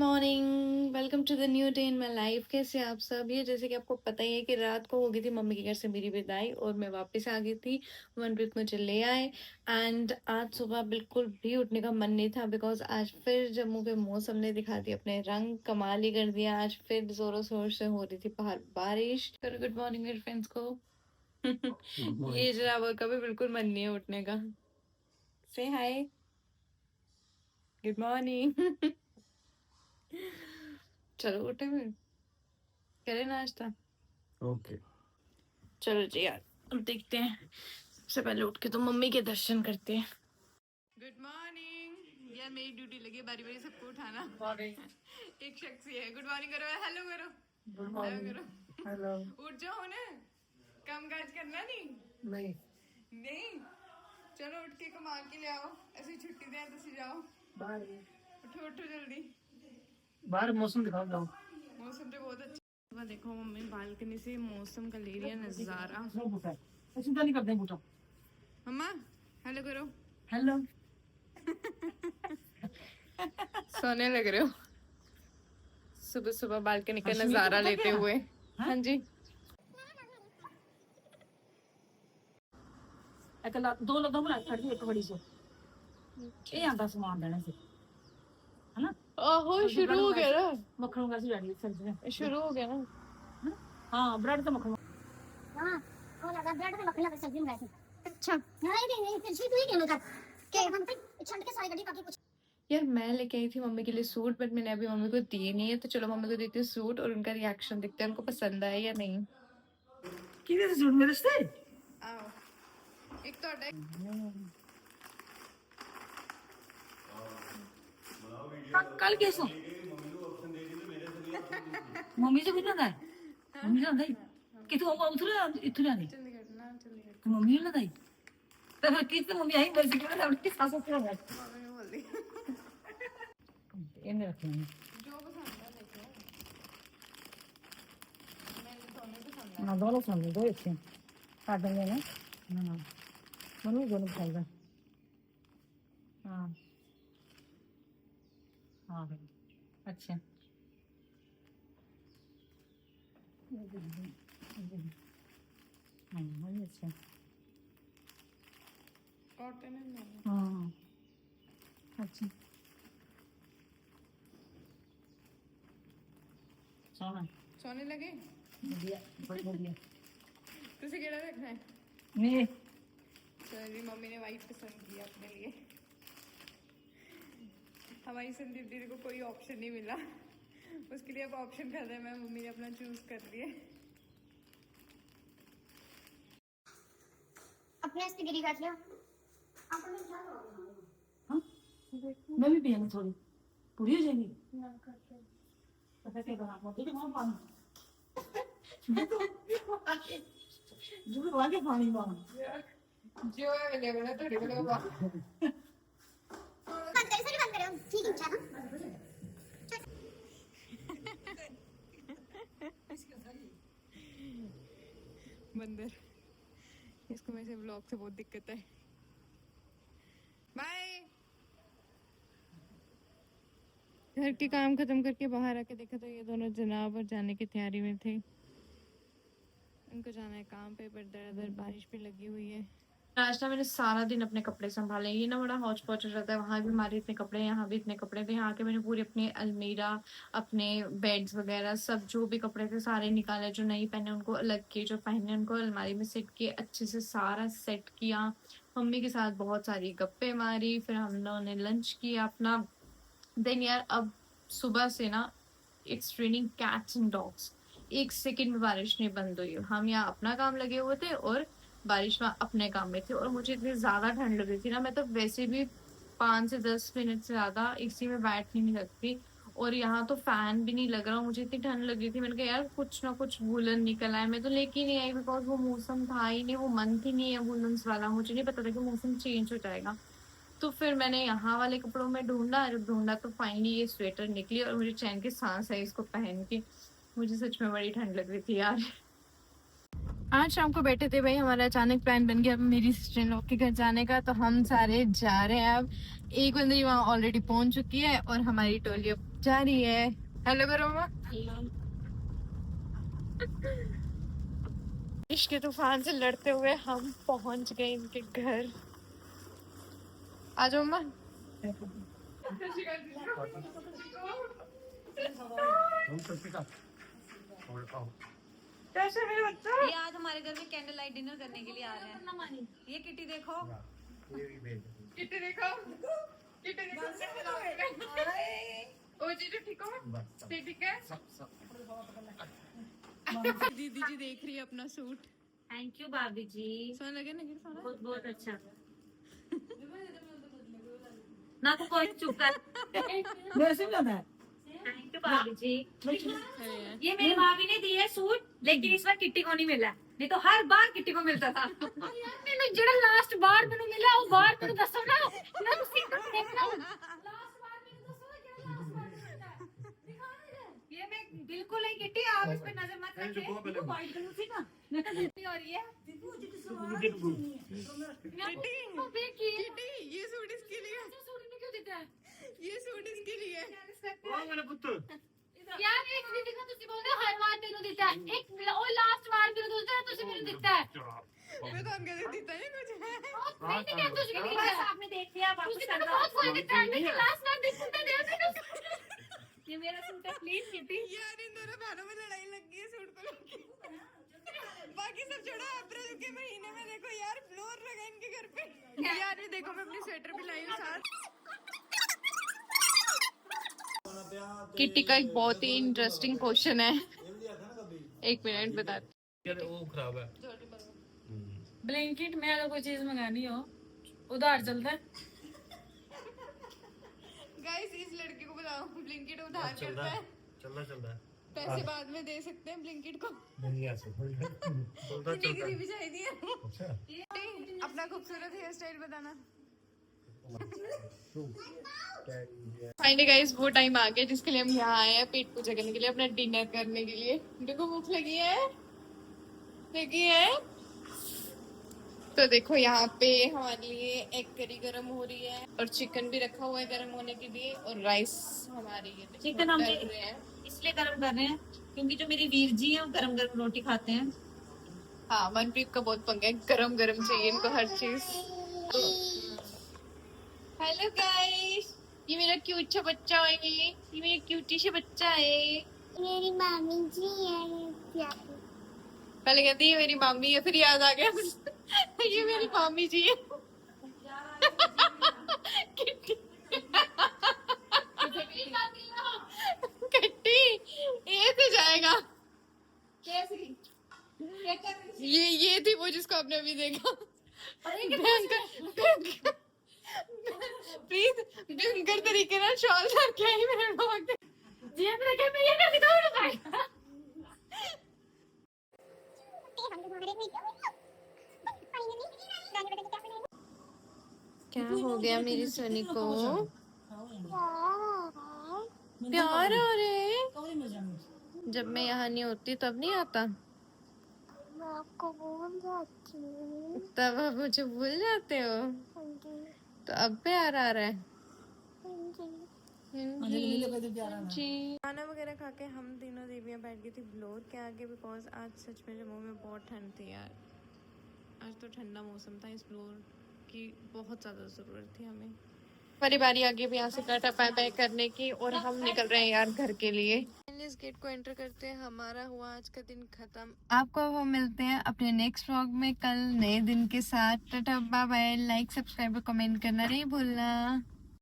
Morning, welcome to the new day in my life. कैसे आप सब? ये जैसे कि आपको पता ही है कि रात को हो गई थी मम्मी के घर से मेरी विदाई और मैं वापस आ गई थी। मनप्रीत मुझे ले आए एंड आज सुबह बिल्कुल भी उठने का मन नहीं था बिकॉज आज फिर जम्मू के मौसम ने दिखा दिया अपने रंग, कमाल ही कर दिया। आज फिर जोरों शोर से हो रही थी बाहर बारिश। करो गुड मॉर्निंग मेरे फ्रेंड्स को। ये जरा का भी बिल्कुल मन नहीं है उठने का। से हाय, गुड मॉर्निंग। चलो उठे हुए करें नाश्ता। ओके चलो जी यार, अब देखते हैं। सबसे पहले उठ के तो मम्मी के दर्शन करते हैं। Good morning. यार मेरी ड्यूटी लगी बारी बारी सबको उठाना। एक शख्स ही है। गुड मॉर्निंग करो, हेलो करो, हेलो करो, हेलो। उठ जाओ ना, काम काज करना नहीं। नहीं नहीं, चलो उठ के कमा के ले आओ। ऐसी छुट्टी दें तो जाओ। बाहर उठो उठो जल्दी। बाहर मौसम दिखाओ जाओ। मौसम तो बहुत अच्छा। सुबह देखो मम्मी बालकनी से मौसम का ले रही है नजारा। चिंता नहीं करते बूटा। मम्मा हेलो करो, हेलो। सोने लग रहे हो सुबह सुबह बालकनी का नजारा लेते हुए। हाँ जी, दो लोगों बना खड़ी एक बड़ी सो ये आंदा सामान देने से है ना। ओहो शुरू हो गया ना, मक्खन का सब्जी सब्जी शुरू हो गया ना। हाँ ब्रेड तो मक्खन। हाँ वो लगा ब्रेड पे मक्खन लगा सब्जी में वैसे। अच्छा नहीं फिर भी तू ही कहने का के हम पे छंड के सारी गड्डी काके कुछ। यार मैं लेके आई थी मम्मी के लिए सूट बट मैंने अभी मम्मी को दिए नहीं है, तो चलो मम्मी को देती हूँ सूट और उनका रिएक्शन देखते हैं उनको पसंद आया या नहीं। किधर सूट मेरे से आओ एक तो कल कैसा मम्मी से पूछना था। मम्मी से नहीं कि तू उधर इधर आ नहीं चंडीगढ़ ना, चंडीगढ़ तो मम्मी ने नहीं तो फिर किस मम्मी आई मेरे से क्यों अपनी सासू से है मम्मी ने बोल दी इन्हें रखना जो पसंद है देखो। मैंने दोनों पसंद है। ना दोनों सामने दो अच्छे काट देंगे ना ना मनु दोनों पसंद है। हाँ हाँ अच्छा हाँ वही अच्छा कॉटन है ना। हाँ अच्छा सोना सोने लगे बढ़िया बड़ी बढ़िया तुझे केड़ा रखना है? नहीं चलिए मम्मी ने वाइट पसंद किया अपने लिए। हमारी संदीप दीदी को कोई ऑप्शन नहीं मिला, उसके लिए अब ऑप्शन कर रहे हैं। मैं मम्मी ने अपना चूज कर लिए। अपने से गिरी काट लियो। हाँ मैं भी पिया थोड़ी पूरी हो जाएगी ना करके पता क्या बना मोटी के मां पानी जो भी वाले पानी मां जो अवेलेबल है थोड़ी बोलो बात। बंद करे सारी बंद करे ठीक है ना। बंदर, इसको मेरे ब्लॉग से बहुत दिक्कत है। बाय। घर के काम खत्म करके बाहर आके देखा तो ये दोनों जनाब और जाने की तैयारी में थे। उनको जाना है काम पे, पर दर बारिश भी लगी हुई है। नाश्ता मैंने सारा दिन अपने कपड़े संभाले। ये ना बड़ा हौच पौच हो जाता है, वहाँ भी हमारे इतने कपड़े, यहाँ भी इतने कपड़े थे। यहाँ के मैंने पूरी अपनी अलमीरा, अपने बेड्स वगैरह सब जो भी कपड़े थे सारे निकाले। जो नहीं पहने उनको अलग किए, जो पहने उनको अलमारी में सेट किए, अच्छे से सारा सेट किया। मम्मी के साथ बहुत सारी गप्पे मारी, फिर हम लोगों ने लंच किया अपना। देन यार अब सुबह से ना it's raining cats and dogs. एक सेकंड में बारिश नहीं बंद हुई। हम यहाँ अपना काम लगे हुए थे और बारिश में अपने काम में थे, और मुझे इतनी ज्यादा ठंड लग रही थी ना, मैं तो वैसे भी 5 से 10 मिनट से ज्यादा इसी में बैठ नहीं सकती। और यहाँ तो फैन भी नहीं लग रहा, मुझे इतनी ठंड लग रही थी। मैंने कहा यार कुछ ना कुछ वूलन निकल आए। मैं तो लेके ही नहीं आई बिकॉज वो मौसम था ही नहीं, वो मंथ ही नहीं है वूलन्स वाला। मुझे नहीं पता था कि मौसम चेंज हो जाएगा। तो फिर मैंने यहाँ वाले कपड़ों में ढूंढा, जब ढूंढा तो फाइनली ये स्वेटर निकली और मुझे चैन की सांस है इसको पहन के। मुझे सच में बड़ी ठंड लग रही थी यार। आज शाम को बैठे थे भाई, हमारा अचानक प्लान बन गया मेरी सिस्टर इन लॉ के घर जाने का, तो हम सारे जा रहे हैं। अब एक बंदी वहाँ ऑलरेडी पहुंच चुकी है और हमारी टोली अब जा रही है। हेलो करो माँ। इश्क के तूफान से लड़ते हुए हम पहुंच गए इनके घर। आ जाओ माँ। कैसे मेरे बच्चा? ये आज हमारे घर में कैंडल लाइट डिनर करने के लिए आ रहे हैं। ये किटी देखो, कितने देखो, कितने देखो। ओ जीजू ठीक हो? ठीक है। दीदी जी देख रही है अपना सूट। थैंक यू भाभी जी, सोना लगे ना गिर सोना। बहुत बहुत अच्छा। ना तो कोई चुप कर। वैसे भी आता है। थैंक यू भाभी जी। ये मेरी भाभी ने दी है सूट, लेकिन इस बार किट्टी को नहीं मिला, नहीं तो हर बार किट्टी को मिलता था। मैंने जेड़ा लास्ट बार मैंने मिला वो बार मैंने दसो ना, मैं तो सीधा देखना लास्ट बार मैंने दसो ना जेड़ा लास्ट बार मिलता है, दिखा दे। ये मैं बिल्कुल नहीं किट्टी, आप इस पे नजर मत रखिए। वो वाइट कलर से ना मैं तो किट्टी और ये किटी, ये सूट इसके लिए। सूट में क्यों देता है? ये सूट इसके लिए। यार एक नहीं दिखा, ਤੁਸੀਂ ਬੋਲਦੇ ਹਰ ਵਾਰ ਤੈਨੂੰ ਦਿੱਤਾ ਹੈ, ਇੱਕ ਉਹ ਲਾਸਟ ਵਾਰ ਮੈਨੂੰ ਦਿੱਤਾ ਹੈ, ਤੁਸੀਂ ਮੈਨੂੰ ਦਿੱਤਾ है। मैं तो अंकल देता है कुछ। नहीं नहीं तुझे नहीं दिया, आपने देख लिया वापस कर दो। बहुत सारे टाइम में लास्ट बार दिखता दे मैंने। ये मेरा सूट है, प्लीज किटी। यार इन दोनों बहनों में लड़ाई लग गई है सूट को लेके। बाकी सब छोड़ो, अप्रैल के महीने में देखो यार फ्लोर लगा इनके घर पे। यार ये देखो मैं अपनी स्वेटर भी लाई हूँ साथ। किट्टी का एक बहुत ही इंटरेस्टिंग क्वेश्चन है, एक मिनट बताती। वो खराब है। ब्लैंकेट में अगर कोई चीज मंगानी हो उधार चलता है। गाइस इस लड़के को बताओ ब्लिंकिट उधार करता है, चलता है। पैसे बाद में दे सकते हैं ब्लिंकिट को। नहीं ऐसे बोलता डिग्री भी चाहिए। अच्छा अपना खूबसूरत हेयर स्टाइल बताना। फाइनली गाइस वो टाइम आ गया जिसके लिए हम यहाँ आए हैं, पेट पूजा करने के लिए, अपना डिनर करने के लिए। देखो भूख लगी है। तो देखो यहाँ पे हमारे लिए एग करी गरम हो रही है और चिकन भी रखा हुआ है गरम होने के लिए, और राइस हमारे ये चिकन हम तल रहे हैं। इसलिए गरम कर रहे हैं क्योंकि जो मेरी वीर जी है वो गरम गरम रोटी खाते हैं। हाँ मनप्रीत का बहुत पंगा है, गरम गरम चाहिए इनको हर चीज। हेलो गाइस, ये मेरा क्यूट सा बच्चा है, ये मेरा क्यूटी सा बच्चा है। मेरी मामी जी है। पहले कहती है मेरी मामी है, फिर याद आ गया ये मेरी मामी जी है। किट्टी ये तो जाएगा। ये थी वो जिसको आपने अभी देखा। प्लीज भयंकर तरीके ना शॉल करके आई मेरे डॉग जी मैंने कहा मैं ये कैसे करूँ? क्या हो गया मेरी सोनी को? प्यार हो रहे। जब मैं यहाँ नहीं होती तब नहीं आता, मैं आपको भूल जाती हूँ। तब आप मुझे भूल जाते हो। तो अब प्यार आ रहा है। जी खाना वगैरह खा के हम तीनों देवियाँ बैठ गई थी ब्लोर के आगे, बिकॉज आज सच में जम्मू में बहुत ठंड थी यार। आज तो ठंडा मौसम था, इस ब्लोर की बहुत ज़्यादा ज़रूरत थी हमें। हमारी बारी आगे भी यहाँ से टाटा बाय बाय करने की, और हम निकल रहे हैं यार घर के लिए। इस गेट को एंटर करते हैं, हमारा हुआ आज का दिन खत्म। आपको हम मिलते हैं अपने नेक्स्ट व्लॉग में कल नए दिन के साथ। Tata bye bye, like subscribe और कमेंट करना नहीं भूलना।